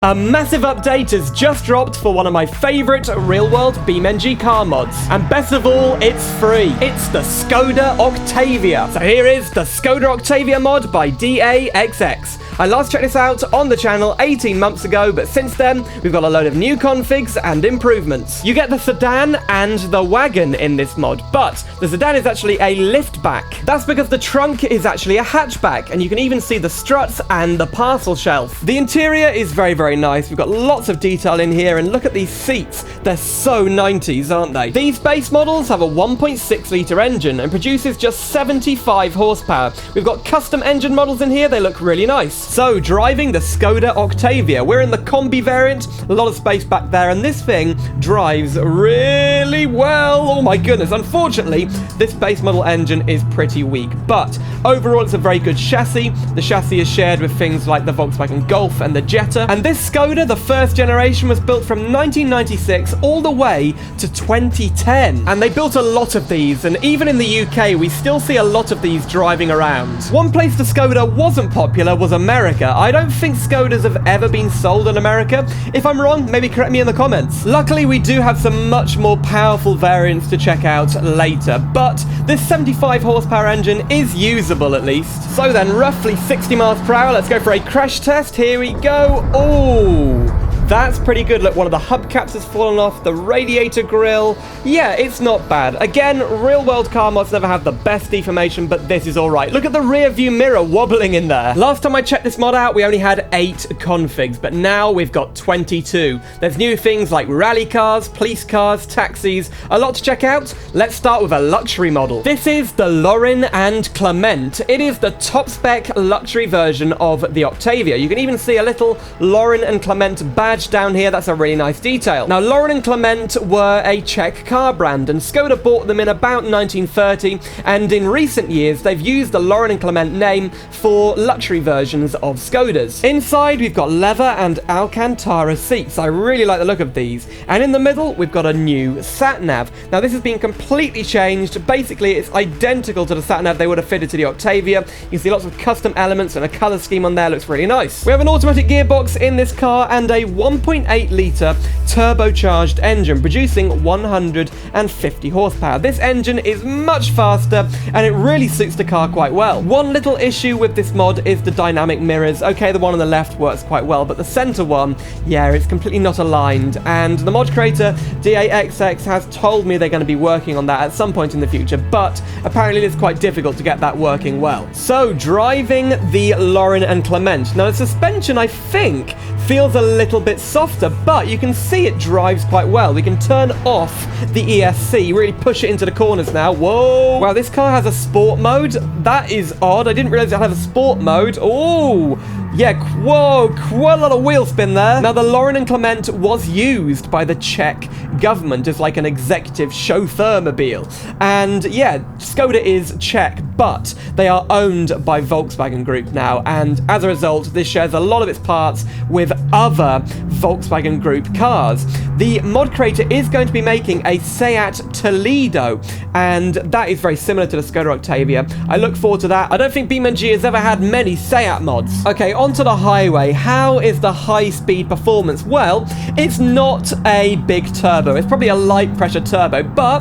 A massive update has just dropped for one of my favourite real-world BeamNG car mods. And best of all, it's free. It's the Škoda Octavia. So here is the Škoda Octavia mod by DAXX. I last checked this out on the channel 18 months ago, but since then, we've got a load of new configs and improvements. You get the sedan and the wagon in this mod, but the sedan is actually a liftback. That's because the trunk is actually a hatchback, and you can even see the struts and the parcel shelf. The interior is very nice. We've got lots of detail in here, and look at these seats. They're so 90s, aren't they? These base models have a 1.6 litre engine and produces just 75 horsepower. We've got custom engine models in here. They look really nice. So, driving the Škoda Octavia. We're in the combi variant, a lot of space back there, and this thing drives really well. Oh my goodness. Unfortunately, this base model engine is pretty weak, but overall it's a very good chassis. The chassis is shared with things like the Volkswagen Golf and the Jetta, and this Škoda, the first generation, was built from 1996 all the way to 2010, and they built a lot of these, and even in the UK we still see a lot of these driving around. One place the Škoda wasn't popular was America. I don't think Škodas have ever been sold in America. If I'm wrong, maybe correct me in the comments. Luckily, we do have some much more powerful variants to check out later, but this 75 horsepower engine is usable at least. So then, roughly 60 miles per hour. Let's go for a crash test. Here we go. Oh, that's pretty good. Look, one of the hubcaps has fallen off, the radiator grille. Yeah, it's not bad. Again, real-world car mods never have the best deformation, but this is all right. Look at the rear view mirror wobbling in there. Last time I checked this mod out, we only had 8 configs, but now we've got 22. There's new things like rally cars, police cars, taxis, a lot to check out. Let's start with a luxury model. This is the Lauren and Clement. It is the top-spec luxury version of the Octavia. You can even see a little Lauren and Clement badge down here. That's a really nice detail. Now, Lauren and Clement were a Czech car brand, and Škoda bought them in about 1930, and in recent years they've used the Lauren and Clement name for luxury versions of Škodas. Inside we've got leather and Alcantara seats. I really like the look of these, and in the middle we've got a new sat-nav. Now, this has been completely changed. Basically, it's identical to the sat-nav they would have fitted to the Octavia. You can see lots of custom elements and a color scheme on there. Looks really nice. We have an automatic gearbox in this car and a 1.8 litre turbocharged engine producing 150 horsepower. This engine is much faster and it really suits the car quite well. One little issue with this mod is the dynamic mirrors. Okay, the one on the left works quite well, but the center one, yeah, it's completely not aligned, and the mod creator DAXX has told me they're going to be working on that at some point in the future, but apparently it's quite difficult to get that working well. So, driving the Lauren and Clement. Now, the suspension, I think, feels a little bit softer, but you can see it drives quite well. We can turn off the ESC, really push it into the corners now. Whoa! Wow, this car has a sport mode. That is odd. I didn't realize it had a sport mode. Oh! Yeah, whoa, quite a lot of wheel spin there. Now, the Lauren and Clement was used by the Czech government as like an executive chauffeur-mobile. And yeah, Škoda is Czech, but they are owned by Volkswagen Group now. And as a result, this shares a lot of its parts with other Volkswagen Group cars. The mod creator is going to be making a Seat Toledo, and that is very similar to the Škoda Octavia. I look forward to that. I don't think BeamNG has ever had many Seat mods. Okay, onto the highway. How is the high-speed performance? Well, it's not a big turbo. It's probably a light-pressure turbo, but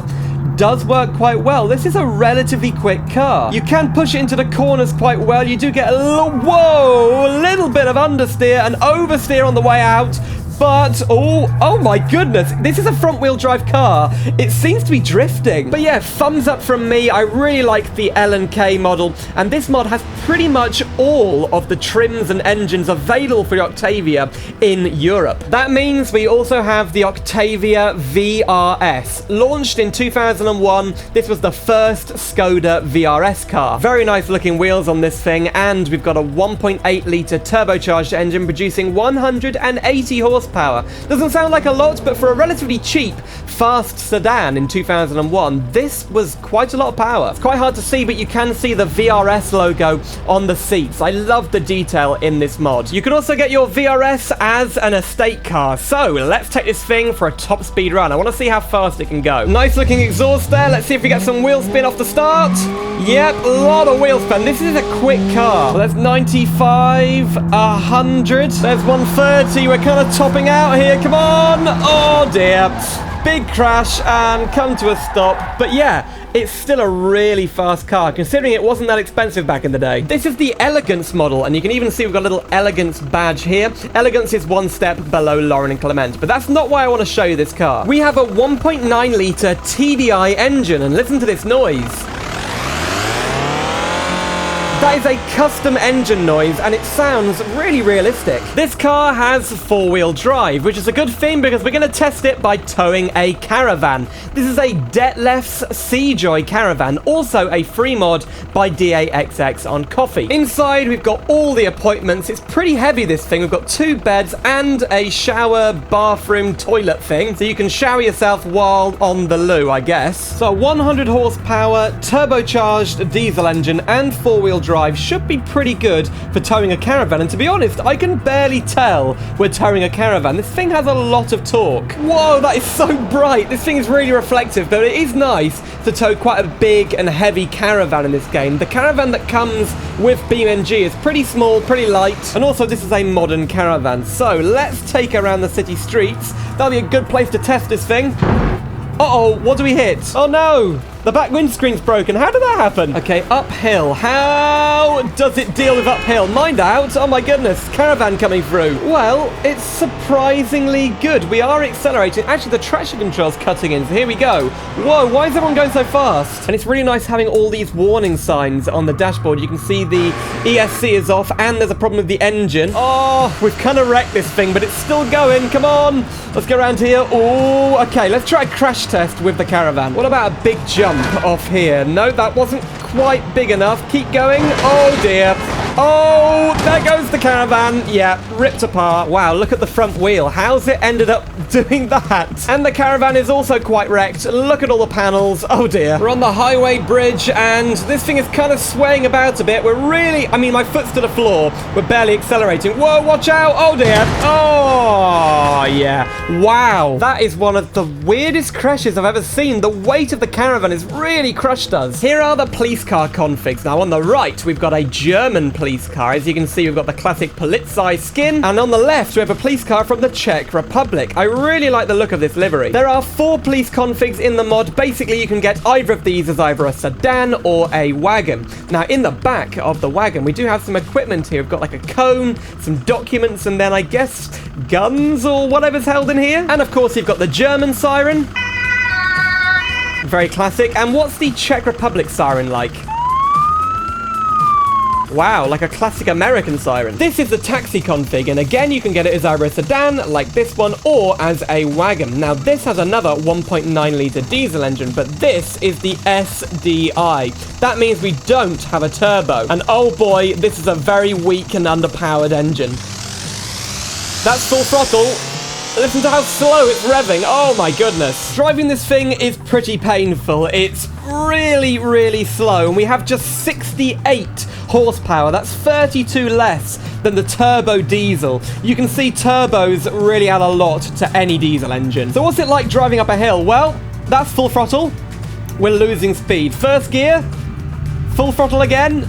does work quite well. This is a relatively quick car. You can push it into the corners quite well. You do get a little bit of understeer and oversteer on the way out. But, oh my goodness, this is a front-wheel drive car. It seems to be drifting. But yeah, thumbs up from me. I really like the L&K model, and this mod has pretty much all of the trims and engines available for the Octavia in Europe. That means we also have the Octavia VRS. Launched in 2001, this was the first Škoda VRS car. Very nice looking wheels on this thing, and we've got a 1.8 litre turbocharged engine producing 180 horsepower horsepower. Doesn't sound like a lot, but for a relatively cheap, fast sedan in 2001, this was quite a lot of power. It's quite hard to see, but you can see the VRS logo on the seats. I love the detail in this mod. You can also get your VRS as an estate car. So let's take this thing for a top speed run. I want to see how fast it can go. Nice looking exhaust there. Let's see if we get some wheel spin off the start. Yep, a lot of wheel spin. This is a quick car. Well, there's 95, 100. There's 130. We're kind of topping out here. Come on. Oh dear. Big crash and come to a stop. But yeah, it's still a really fast car, considering it wasn't that expensive back in the day. This is the Elegance model, and you can even see we've got a little Elegance badge here. Elegance is one step below Lauren and Clement, but that's not why I want to show you this car. We have a 1.9 litre TDI engine, and listen to this noise. That is a custom engine noise, and it sounds really realistic. This car has four-wheel drive, which is a good thing because we're going to test it by towing a Caravan. This is a Detlef's Seajoy Caravan, also a free mod by DAXX on Coffee. Inside, we've got all the appointments. It's pretty heavy, this thing. We've got 2 beds and a shower, bathroom, toilet thing, so you can shower yourself while on the loo, I guess. So 100 horsepower, turbocharged diesel engine, and four-wheel drive should be pretty good for towing a Caravan, and to be honest, I can barely tell we're towing a Caravan. This thing has a lot of torque. Whoa, that is so bright. This thing is really reflective, but it is nice to tow quite a big and heavy Caravan in this game. The Caravan that comes with BeamNG is pretty small, pretty light, and also this is a modern Caravan. So let's take around the city streets. That'll be a good place to test this thing. Uh-oh, what do we hit? Oh no! The back windscreen's broken. How did that happen? Okay, uphill. How does it deal with uphill? Mind out. Oh my goodness. Caravan coming through. Well, it's surprisingly good. We are accelerating. Actually, the traction control's cutting in. So here we go. Whoa, why is everyone going so fast? And it's really nice having all these warning signs on the dashboard. You can see the ESC is off and there's a problem with the engine. Oh, we've kind of wrecked this thing, but it's still going. Come on. Let's go around here. Oh, okay. Let's try a crash test with the Caravan. What about a big jump off here? No, that wasn't quite big enough. Keep going. Oh dear. Oh, there goes the Caravan. Yeah, ripped apart. Wow, look at the front wheel. How's it ended up doing that? And the Caravan is also quite wrecked. Look at all the panels. Oh dear. We're on the highway bridge and this thing is kind of swaying about a bit. We're really, I mean, my foot's to the floor. We're barely accelerating. Whoa, watch out. Oh dear. Oh, yeah. Wow. That is one of the weirdest crashes I've ever seen. The weight of the Caravan has really crushed us. Here are the police car configs. Now on the right, we've got a German police car. As you can see, we've got the classic Polizei skin. And on the left, we have a police car from the Czech Republic. I really like the look of this livery. There are 4 police configs in the mod. Basically, you can get either of these as either a sedan or a wagon. Now, in the back of the wagon, we do have some equipment here. We've got like a cone, some documents, and then I guess guns or whatever's held in here. And of course, you've got the German siren. Very classic. And what's the Czech Republic siren like? Wow, like a classic American siren. This is the taxi config, and again, you can get it as either a sedan, like this one, or as a wagon. Now, this has another 1.9 litre diesel engine, but this is the SDI. That means we don't have a turbo. And oh boy, this is a very weak and underpowered engine. That's full throttle. Listen to how slow it's revving. Oh my goodness. Driving this thing is pretty painful. It's really, really slow. And we have just 68 horsepower. That's 32 less than the turbo diesel. You can see turbos really add a lot to any diesel engine. So what's it like driving up a hill? Well, that's full throttle. We're losing speed. First gear. Full throttle again.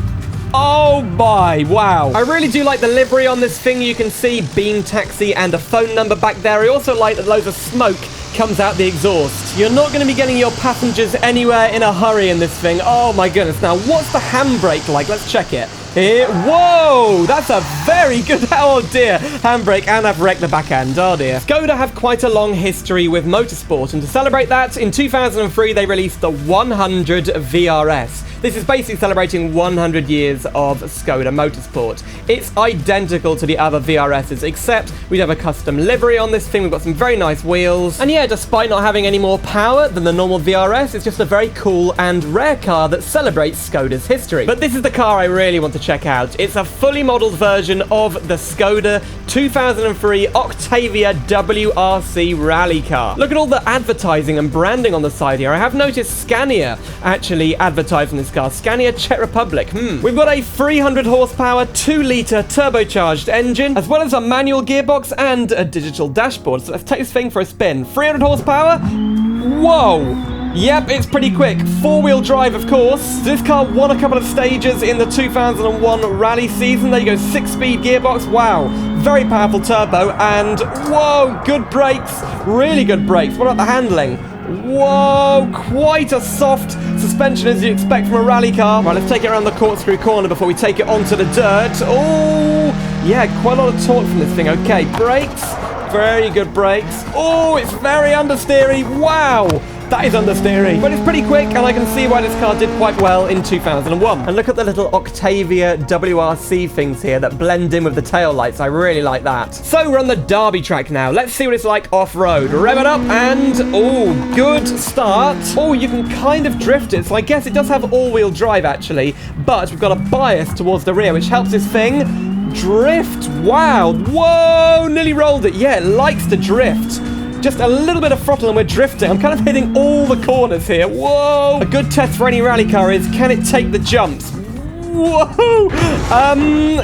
Oh my, wow. I really do like the livery on this thing. You can see Beam Taxi and a phone number back there. I also like that loads of smoke comes out the exhaust. You're not going to be getting your passengers anywhere in a hurry in this thing. Oh my goodness. Now, what's the handbrake like? Let's check it. Here. Whoa, that's a very good, oh dear, handbrake, and I've wrecked the back end, oh dear. Škoda have quite a long history with motorsport, and to celebrate that, in 2003 they released the 100 VRS. This is basically celebrating 100 years of Škoda motorsport. It's identical to the other VRSs, except we have a custom livery on this thing. We've got some very nice wheels. And yeah, despite not having any more power than the normal VRS, it's just a very cool and rare car that celebrates Škoda's history. But this is the car I really want to check out. It's a fully modeled version of the Škoda 2003 Octavia WRC rally car. Look at all the advertising and branding on the side here. I have noticed Scania actually advertising this car. Scania Czech Republic. We've got a 300 horsepower, 2-litre turbocharged engine, as well as a manual gearbox and a digital dashboard. So let's take this thing for a spin. 300 horsepower. Whoa! Yep, it's pretty quick. 4-wheel drive, of course. This car won a couple of stages in the 2001 rally season. There you go, 6-speed gearbox. Wow, very powerful turbo. And whoa, good brakes. Really good brakes. What about the handling? Whoa, quite a soft suspension as you expect from a rally car. Right, let's take it around the corkscrew corner before we take it onto the dirt. Oh, yeah, quite a lot of torque from this thing. Okay, brakes. Very good brakes. Oh, it's very understeery. Wow. That is understeery, but it's pretty quick, and I can see why this car did quite well in 2001. And look at the little Octavia WRC things here that blend in with the tail lights. I really like that. So we're on the Derby track now. Let's see what it's like off-road. Rev it up, and oh, good start. Oh, you can kind of drift it, so I guess it does have all-wheel drive, actually, but we've got a bias towards the rear, which helps this thing drift. Wow. Whoa, nearly rolled it. Yeah, it likes to drift. Just a little bit of throttle and we're drifting. I'm kind of hitting all the corners here. Whoa! A good test for any rally car is, can it take the jumps? Whoa!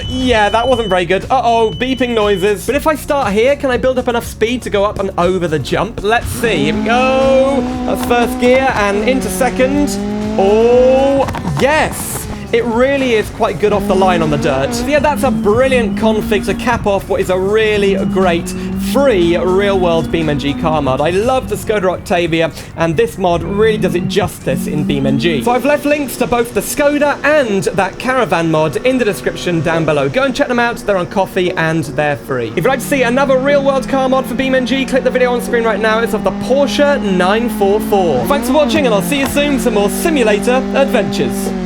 Yeah, that wasn't very good. Uh-oh, beeping noises. But if I start here, can I build up enough speed to go up and over the jump? Let's see. Here we go. That's first gear and into second. Oh, yes! It really is quite good off the line on the dirt. So yeah, that's a brilliant config to cap off what is a really great free real-world BeamNG car mod. I love the Škoda Octavia, and this mod really does it justice in BeamNG. So I've left links to both the Škoda and that Caravan mod in the description down below. Go and check them out. They're on Coffee, and they're free. If you'd like to see another real-world car mod for BeamNG, click the video on screen right now. It's of the Porsche 944. Thanks for watching, and I'll see you soon for some more simulator adventures.